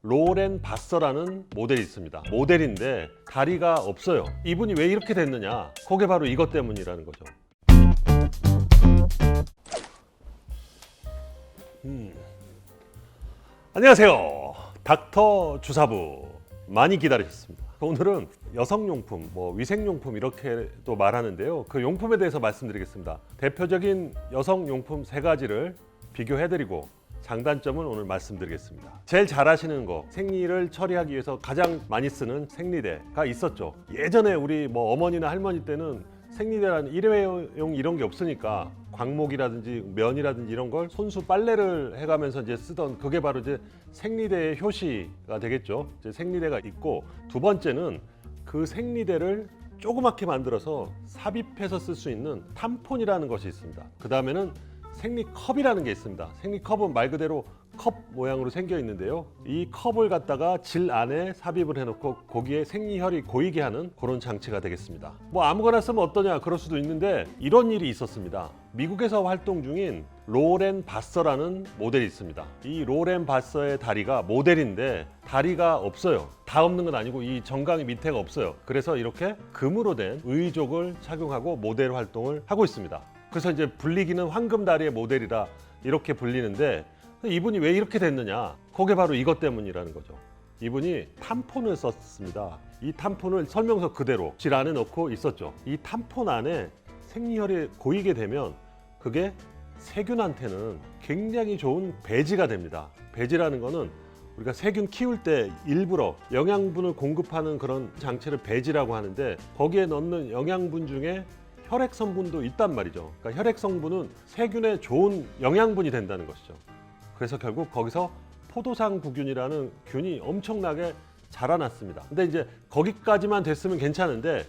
로렌 바서라는 모델이 있습니다. 모델인데 다리가 없어요. 이분이 왜 이렇게 됐느냐? 그게 바로 이것 때문이라는 거죠. 안녕하세요. 닥터 주사부 많이 기다리셨습니다. 오늘은 여성용품, 위생용품 이렇게 또 말하는데요. 그 용품에 대해서 말씀드리겠습니다. 대표적인 여성용품 3가지를 비교해드리고 장단점은 오늘 말씀드리겠습니다. 제일 잘 아시는 거, 생리를 처리하기 위해서 가장 많이 쓰는 생리대가 있었죠. 예전에 우리 어머니나 할머니 때는 생리대라는 일회용 이런 게 없으니까 광목이라든지 면이라든지 이런 걸 손수 빨래를 해가면서 이제 쓰던 그게 바로 이제 생리대의 효시가 되겠죠. 이제 생리대가 있고, 두 번째는 그 생리대를 조그맣게 만들어서 삽입해서 쓸 수 있는 탐폰이라는 것이 있습니다. 그 다음에는 생리컵이라는 게 있습니다. 생리컵은 말 그대로 컵 모양으로 생겨 있는데요. 이 컵을 갖다가 질 안에 삽입을 해놓고 거기에 생리혈이 고이게 하는 그런 장치가 되겠습니다. 아무거나 쓰면 어떠냐 그럴 수도 있는데 이런 일이 있었습니다. 미국에서 활동 중인 로렌 바서라는 모델이 있습니다. 이 로렌 바서의 다리가 모델인데 다리가 없어요. 다 없는 건 아니고 이 정강이 밑에가 없어요. 그래서 이렇게 금으로 된 의족을 착용하고 모델 활동을 하고 있습니다. 그래서 이제 불리기는 황금다리의 모델이라 이렇게 불리는데, 이분이 왜 이렇게 됐느냐? 그게 바로 이것 때문이라는 거죠. 이분이 탐폰을 썼습니다. 이 탐폰을 설명서 그대로 질 안에 넣고 있었죠. 이 탐폰 안에 생리혈이 고이게 되면 그게 세균한테는 굉장히 좋은 배지가 됩니다. 배지라는 거는 우리가 세균 키울 때 일부러 영양분을 공급하는 그런 장치를 배지라고 하는데, 거기에 넣는 영양분 중에 혈액 성분도 있단 말이죠. 그러니까 혈액 성분은 세균에 좋은 영양분이 된다는 것이죠. 그래서 결국 거기서 포도상구균이라는 균이 엄청나게 자라났습니다. 근데 이제 거기까지만 됐으면 괜찮은데,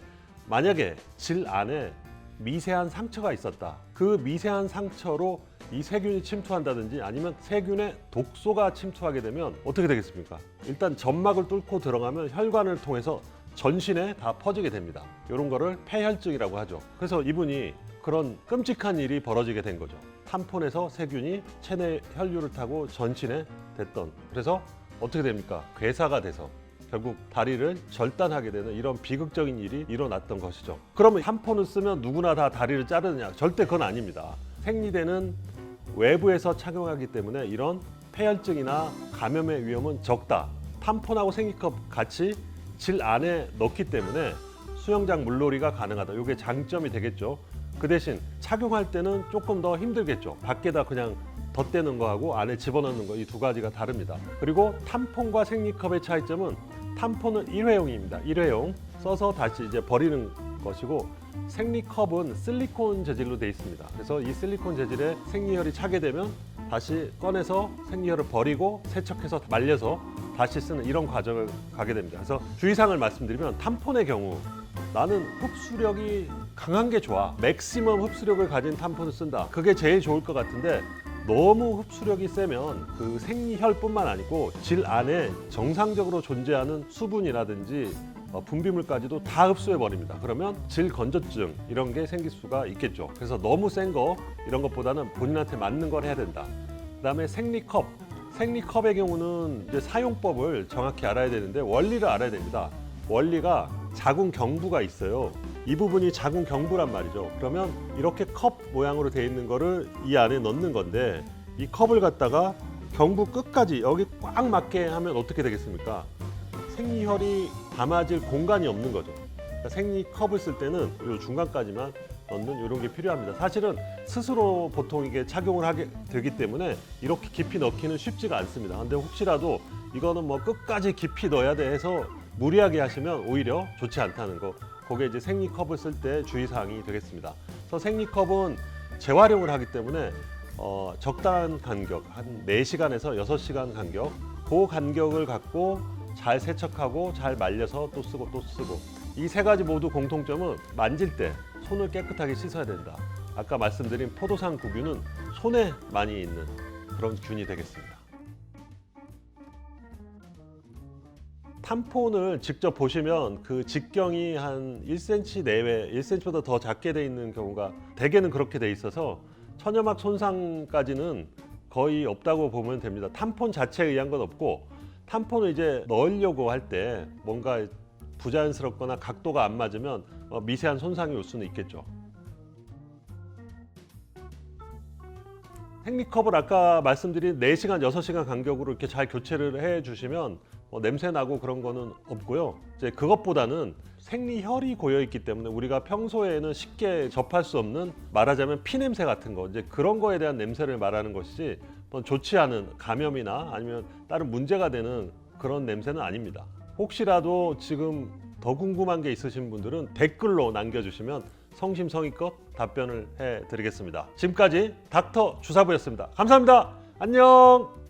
만약에 질 안에 미세한 상처가 있었다. 그 미세한 상처로 이 세균이 침투한다든지 아니면 세균의 독소가 침투하게 되면 어떻게 되겠습니까? 일단 점막을 뚫고 들어가면 혈관을 통해서 전신에 다 퍼지게 됩니다. 이런 거를 폐혈증이라고 하죠. 그래서 이분이 그런 끔찍한 일이 벌어지게 된 거죠. 탐폰에서 세균이 체내 혈류를 타고 전신에 됐던, 그래서 어떻게 됩니까? 괴사가 돼서 결국 다리를 절단하게 되는 이런 비극적인 일이 일어났던 것이죠. 그러면 탐폰을 쓰면 누구나 다 다리를 자르느냐? 절대 그건 아닙니다. 생리대는 외부에서 착용하기 때문에 이런 폐혈증이나 감염의 위험은 적다. 탐폰하고 생리컵 같이 질 안에 넣기 때문에 수영장 물놀이가 가능하다. 이게 장점이 되겠죠. 그 대신 착용할 때는 조금 더 힘들겠죠. 밖에다 그냥 덧대는 거하고 안에 집어넣는 거, 이 두 가지가 다릅니다. 그리고 탐폰과 생리컵의 차이점은, 탐폰은 일회용입니다. 일회용 써서 다시 이제 버리는 것이고, 생리컵은 실리콘 재질로 되어 있습니다. 그래서 이 실리콘 재질에 생리혈이 차게 되면 다시 꺼내서 생리혈을 버리고 세척해서 말려서 다시 쓰는 이런 과정을 가게 됩니다. 그래서 주의사항을 말씀드리면, 탐폰의 경우 나는 흡수력이 강한 게 좋아, 맥시멈 흡수력을 가진 탐폰을 쓴다, 그게 제일 좋을 것 같은데, 너무 흡수력이 세면 그 생리혈뿐만 아니고 질 안에 정상적으로 존재하는 수분이라든지 분비물까지도 다 흡수해 버립니다. 그러면 질 건조증 이런 게 생길 수가 있겠죠. 그래서 너무 센 거 이런 것보다는 본인한테 맞는 걸 해야 된다. 그다음에 생리컵의 경우는 이제 사용법을 정확히 알아야 되는데 원리를 알아야 됩니다. 원리가 자궁 경부가 있어요. 이 부분이 자궁 경부란 말이죠. 그러면 이렇게 컵 모양으로 되어 있는 거를 이 안에 넣는 건데, 이 컵을 갖다가 경부 끝까지 여기 꽉 맞게 하면 어떻게 되겠습니까? 생리혈이 담아질 공간이 없는 거죠. 그러니까 생리컵을 쓸 때는 이 중간까지만 넣는 이런 게 필요합니다. 사실은 스스로 보통 이게 착용을 하게 되기 때문에 이렇게 깊이 넣기는 쉽지가 않습니다. 근데 혹시라도 이거는 끝까지 깊이 넣어야 돼 해서 무리하게 하시면 오히려 좋지 않다는 거, 그게 이제 생리컵을 쓸 때 주의사항이 되겠습니다. 그래서 생리컵은 재활용을 하기 때문에 적당한 간격, 한 4시간에서 6시간 간격, 그 간격을 갖고 잘 세척하고 잘 말려서 또 쓰고 또 쓰고, 이 3가지 모두 공통점은 만질 때 손을 깨끗하게 씻어야 된다. 아까 말씀드린 포도상구균은 손에 많이 있는 그런 균이 되겠습니다. 탐폰을 직접 보시면 그 직경이 한 1cm 내외, 1cm보다 더 작게 돼 있는 경우가 대개는 그렇게 돼 있어서 천여막 손상까지는 거의 없다고 보면 됩니다. 탐폰 자체에 의한 건 없고, 탐폰을 이제 넣으려고 할 때 뭔가 부자연스럽거나 각도가 안 맞으면 미세한 손상이 올 수는 있겠죠. 생리컵을 아까 말씀드린 4시간, 6시간 간격으로 이렇게 잘 교체를 해 주시면 냄새 나고 그런 거는 없고요. 이제 그것보다는 생리혈이 고여 있기 때문에 우리가 평소에는 쉽게 접할 수 없는, 말하자면 피 냄새 같은 거, 이제 그런 거에 대한 냄새를 말하는 것이지 좋지 않은 감염이나 아니면 다른 문제가 되는 그런 냄새는 아닙니다. 혹시라도 지금 더 궁금한 게 있으신 분들은 댓글로 남겨주시면 성심성의껏 답변을 해드리겠습니다. 지금까지 닥터 주사부였습니다. 감사합니다. 안녕.